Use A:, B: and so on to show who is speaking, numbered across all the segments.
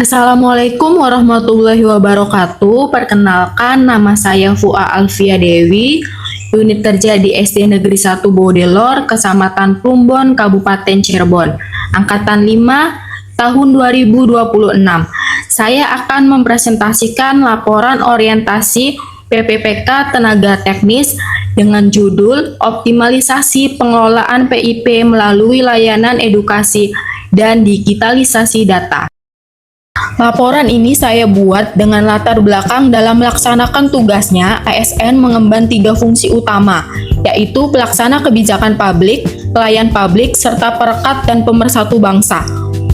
A: Assalamualaikum warahmatullahi wabarakatuh. Perkenalkan, nama saya Fua Alfia Dewi, unit kerja di SD Negeri 1 Bodelor, Kecamatan Plumbon, Kabupaten Cirebon, Angkatan 5, tahun 2026. Saya akan mempresentasikan laporan orientasi PPPK Tenaga Teknis dengan judul Optimalisasi Pengelolaan PIP melalui Layanan Edukasi dan Digitalisasi Data. Laporan ini saya buat dengan latar belakang dalam melaksanakan tugasnya ASN mengemban 3 fungsi utama, yaitu pelaksana kebijakan publik, pelayan publik, serta perekat dan pemersatu bangsa.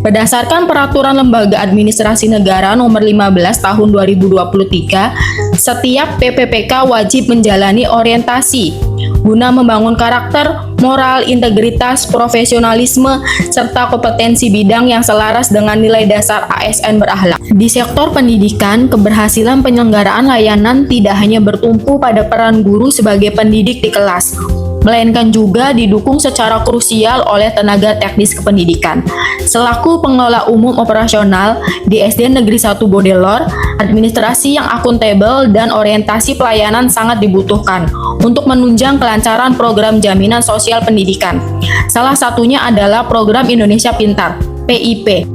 A: Berdasarkan Peraturan Lembaga Administrasi Negara Nomor 15 Tahun 2023, setiap PPPK wajib menjalani orientasi guna membangun karakter, moral, integritas, profesionalisme, serta kompetensi bidang yang selaras dengan nilai dasar ASN berakhlak. Di sektor pendidikan, keberhasilan penyelenggaraan layanan tidak hanya bertumpu pada peran guru sebagai pendidik di kelas, melainkan juga didukung secara krusial oleh tenaga teknis kependidikan. Selaku pengelola umum operasional di SD Negeri 1 Bodelor, administrasi yang akuntabel dan orientasi pelayanan sangat dibutuhkan untuk menunjang kelancaran program jaminan sosial pendidikan. Salah satunya adalah program Indonesia Pintar, PIP.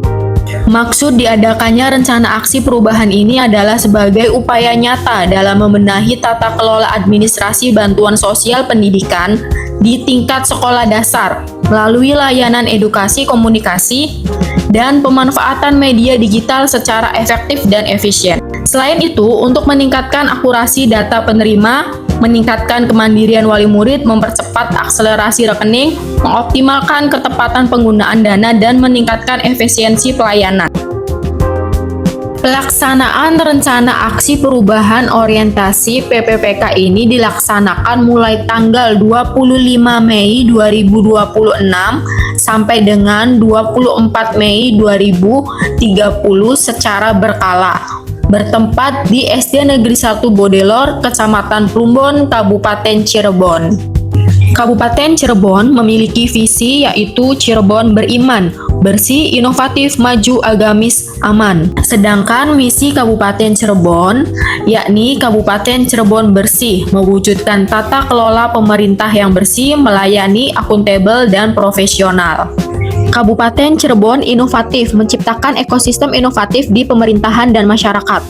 A: Maksud diadakannya rencana aksi perubahan ini adalah sebagai upaya nyata dalam membenahi tata kelola administrasi bantuan sosial pendidikan di tingkat sekolah dasar melalui layanan edukasi komunikasi dan pemanfaatan media digital secara efektif dan efisien. Selain itu, untuk meningkatkan akurasi data penerima, meningkatkan kemandirian wali murid, mempercepat akselerasi rekening, mengoptimalkan ketepatan penggunaan dana, dan meningkatkan efisiensi pelayanan. Pelaksanaan rencana aksi perubahan orientasi PPPK ini dilaksanakan mulai tanggal 25 Mei 2026 sampai dengan 24 Mei 2030 secara berkala. Bertempat di SD Negeri 1 Bodelor, Kecamatan Plumbon, Kabupaten Cirebon. Kabupaten Cirebon memiliki visi yaitu Cirebon beriman, bersih, inovatif, maju, agamis, aman. Sedangkan misi Kabupaten Cirebon yakni Kabupaten Cirebon bersih, mewujudkan tata kelola pemerintah yang bersih, melayani, akuntabel, dan profesional. Kabupaten Cirebon inovatif, menciptakan ekosistem inovatif di pemerintahan dan masyarakat.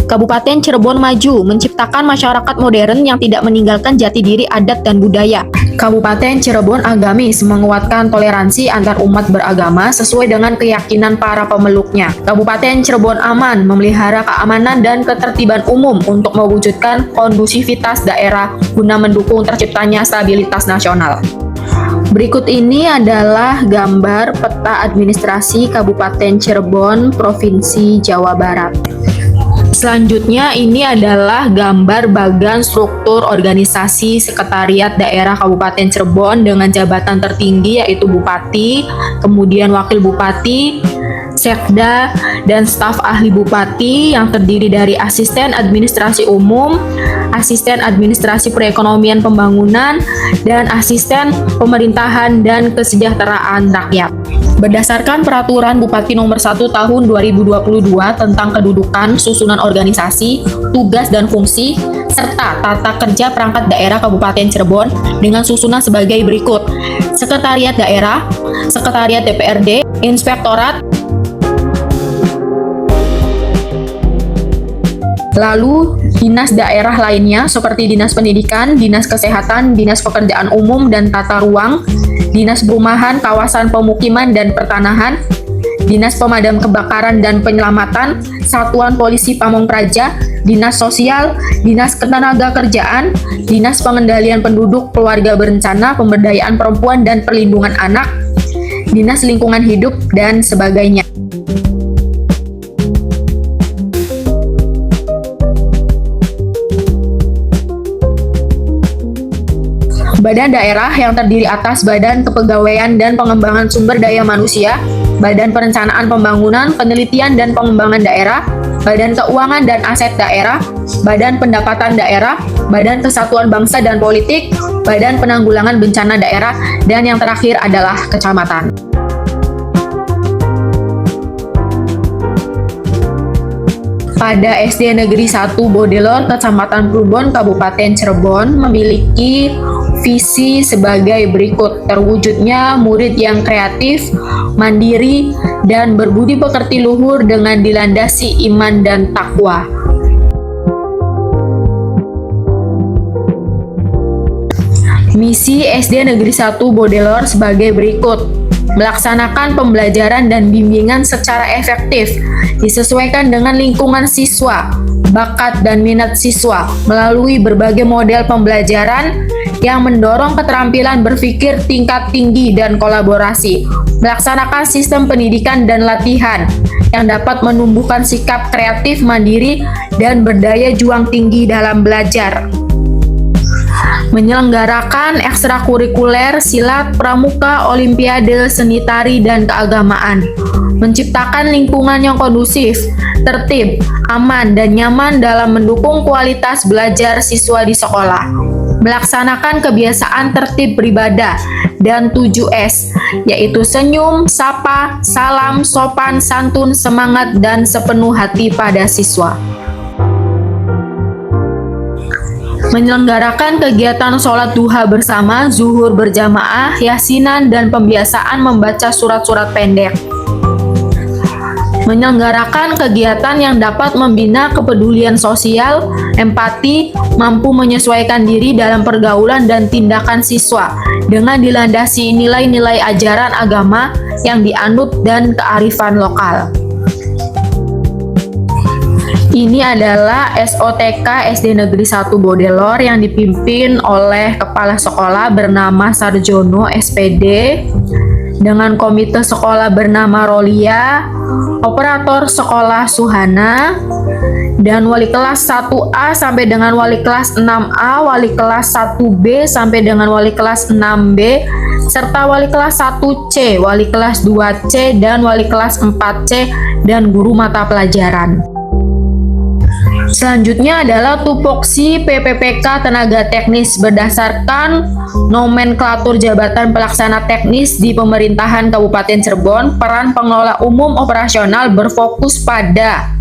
A: Kabupaten Cirebon maju, menciptakan masyarakat modern yang tidak meninggalkan jati diri adat dan budaya. Kabupaten Cirebon agamis, menguatkan toleransi antar umat beragama sesuai dengan keyakinan para pemeluknya. Kabupaten Cirebon aman, memelihara keamanan dan ketertiban umum untuk mewujudkan kondusivitas daerah guna mendukung terciptanya stabilitas nasional. Berikut ini adalah gambar peta administrasi Kabupaten Cirebon, Provinsi Jawa Barat. Selanjutnya ini adalah gambar bagan struktur organisasi Sekretariat Daerah Kabupaten Cirebon dengan jabatan tertinggi yaitu Bupati, kemudian Wakil Bupati, Sekda, dan staf ahli Bupati yang terdiri dari Asisten Administrasi Umum, Asisten Administrasi Perekonomian Pembangunan, dan Asisten Pemerintahan dan Kesejahteraan Rakyat. Berdasarkan Peraturan Bupati Nomor 1 Tahun 2022 tentang kedudukan, susunan organisasi, tugas dan fungsi, serta tata kerja perangkat daerah Kabupaten Cirebon dengan susunan sebagai berikut: Sekretariat Daerah, Sekretariat DPRD, Inspektorat, lalu dinas daerah lainnya seperti Dinas Pendidikan, Dinas Kesehatan, Dinas Pekerjaan Umum dan Tata Ruang, Dinas Perumahan, Kawasan Pemukiman dan Pertanahan, Dinas Pemadam Kebakaran dan Penyelamatan, Satuan Polisi Pamong Praja, Dinas Sosial, Dinas Ketenagakerjaan, Dinas Pengendalian Penduduk Keluarga Berencana, Pemberdayaan Perempuan dan Perlindungan Anak, Dinas Lingkungan Hidup, dan sebagainya. Badan daerah yang terdiri atas Badan Kepegawaian dan Pengembangan Sumber Daya Manusia, Badan Perencanaan Pembangunan, Penelitian dan Pengembangan Daerah, Badan Keuangan dan Aset Daerah, Badan Pendapatan Daerah, Badan Kesatuan Bangsa dan Politik, Badan Penanggulangan Bencana Daerah, dan yang terakhir adalah kecamatan. pada SD Negeri 1 Bodelor, Kecamatan Plumbon, Kabupaten Cirebon memiliki visi sebagai berikut. Terwujudnya murid yang kreatif, mandiri, dan berbudi pekerti luhur dengan dilandasi iman dan takwa. Misi SD Negeri 1 Bodelor sebagai berikut. Melaksanakan pembelajaran dan bimbingan secara efektif, disesuaikan dengan lingkungan siswa, bakat dan minat siswa, melalui berbagai model pembelajaran yang mendorong keterampilan berpikir tingkat tinggi dan kolaborasi. Melaksanakan sistem pendidikan dan latihan yang dapat menumbuhkan sikap kreatif, mandiri, dan berdaya juang tinggi dalam belajar. Menyelenggarakan ekstrakurikuler, silat, pramuka, olimpiade, seni tari, dan keagamaan. Menciptakan lingkungan yang kondusif, tertib, aman, dan nyaman dalam mendukung kualitas belajar siswa di sekolah. Melaksanakan kebiasaan tertib beribadah dan 7S, yaitu senyum, sapa, salam, sopan, santun, semangat, dan sepenuh hati pada siswa. Menyelenggarakan kegiatan sholat duha bersama, zuhur berjamaah, yasinan, dan pembiasaan membaca surat-surat pendek. Menyelenggarakan kegiatan yang dapat membina kepedulian sosial, empati, mampu menyesuaikan diri dalam pergaulan dan tindakan siswa dengan dilandasi nilai-nilai ajaran agama yang dianut dan kearifan lokal. Ini adalah SOTK SD Negeri 1 Bodelor yang dipimpin oleh Kepala Sekolah bernama Sarjono SPD, dengan Komite Sekolah bernama Rolia, Operator Sekolah Suhana, dan Wali Kelas 1A sampai dengan Wali Kelas 6A, Wali Kelas 1B sampai dengan Wali Kelas 6B, serta Wali Kelas 1C, Wali Kelas 2C, dan Wali Kelas 4C, dan guru mata pelajaran. Selanjutnya adalah tupoksi PPPK Tenaga Teknis berdasarkan nomenklatur jabatan pelaksana teknis di pemerintahan Kabupaten Cirebon. Peran pengelola umum operasional berfokus pada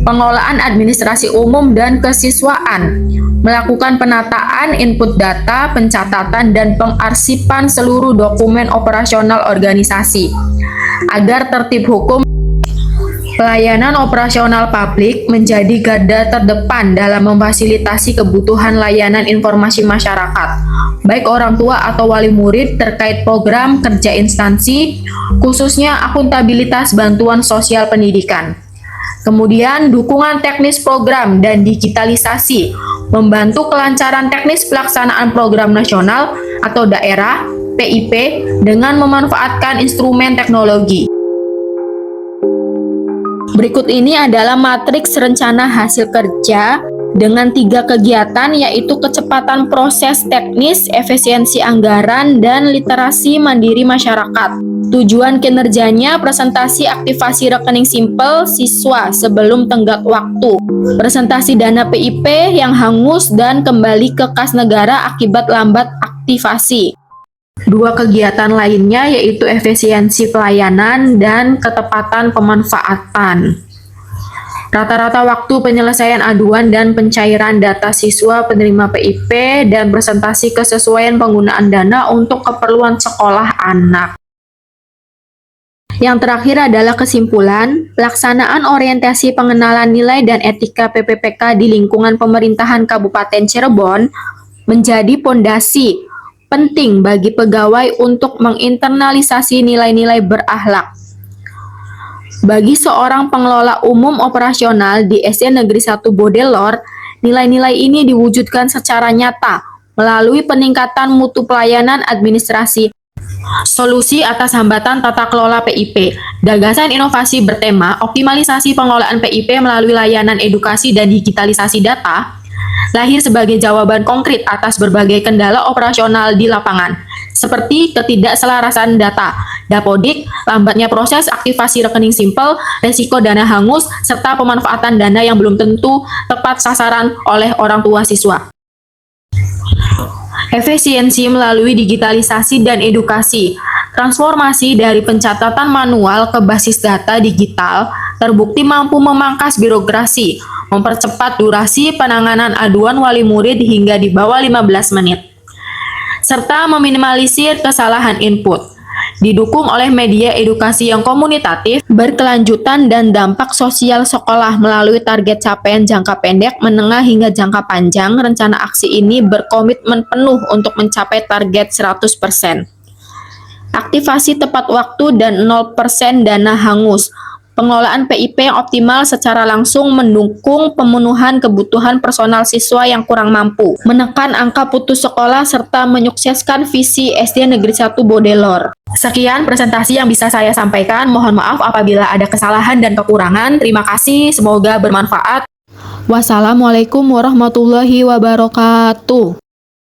A: pengelolaan administrasi umum dan kesiswaan, melakukan penataan input data, pencatatan, dan pengarsipan seluruh dokumen operasional organisasi agar tertib hukum. Pelayanan operasional publik menjadi garda terdepan dalam memfasilitasi kebutuhan layanan informasi masyarakat, baik orang tua atau wali murid terkait program kerja instansi, khususnya akuntabilitas bantuan sosial pendidikan. Kemudian, dukungan teknis program dan digitalisasi, membantu kelancaran teknis pelaksanaan program nasional atau daerah, PIP, dengan memanfaatkan instrumen teknologi. Berikut ini adalah matriks rencana hasil kerja dengan 3 kegiatan, yaitu kecepatan proses teknis, efisiensi anggaran, dan literasi mandiri masyarakat. Tujuan kinerjanya presentasi aktivasi rekening simpel siswa sebelum tenggat waktu, presentasi dana PIP yang hangus dan kembali ke kas negara akibat lambat aktivasi. 2 kegiatan lainnya yaitu efisiensi pelayanan dan ketepatan pemanfaatan. Rata-rata waktu penyelesaian aduan dan pencairan data siswa penerima PIP dan presentasi kesesuaian penggunaan dana untuk keperluan sekolah anak. Yang terakhir adalah kesimpulan, pelaksanaan orientasi pengenalan nilai dan etika PPPK di lingkungan pemerintahan Kabupaten Cirebon menjadi pondasi penting bagi pegawai untuk menginternalisasi nilai-nilai berakhlak. Bagi seorang pengelola umum operasional di SD Negeri 1 Bodelor, nilai-nilai ini diwujudkan secara nyata melalui peningkatan mutu pelayanan administrasi, solusi atas hambatan tata kelola PIP, gagasan inovasi bertema optimalisasi pengelolaan PIP melalui layanan edukasi dan digitalisasi data, lahir sebagai jawaban konkret atas berbagai kendala operasional di lapangan, seperti ketidakselarasan data, dapodik, lambatnya proses aktivasi rekening simpel, resiko dana hangus, serta pemanfaatan dana yang belum tentu tepat sasaran oleh orang tua siswa. Efisiensi melalui digitalisasi dan edukasi, transformasi dari pencatatan manual ke basis data digital, terbukti mampu memangkas birokrasi, mempercepat durasi penanganan aduan wali murid hingga di bawah 15 menit, serta meminimalisir kesalahan input. Didukung oleh media edukasi yang komunitatif, berkelanjutan, dan dampak sosial sekolah melalui target capaian jangka pendek, menengah, hingga jangka panjang, rencana aksi ini berkomitmen penuh untuk mencapai target 100%. Aktivasi tepat waktu dan 0% dana hangus. Pengelolaan PIP yang optimal secara langsung mendukung pemenuhan kebutuhan personal siswa yang kurang mampu, menekan angka putus sekolah, serta menyukseskan visi SD Negeri 1 Bodelor. Sekian presentasi yang bisa saya sampaikan. Mohon maaf apabila ada kesalahan dan kekurangan. Terima kasih, semoga bermanfaat. Wassalamualaikum warahmatullahi wabarakatuh.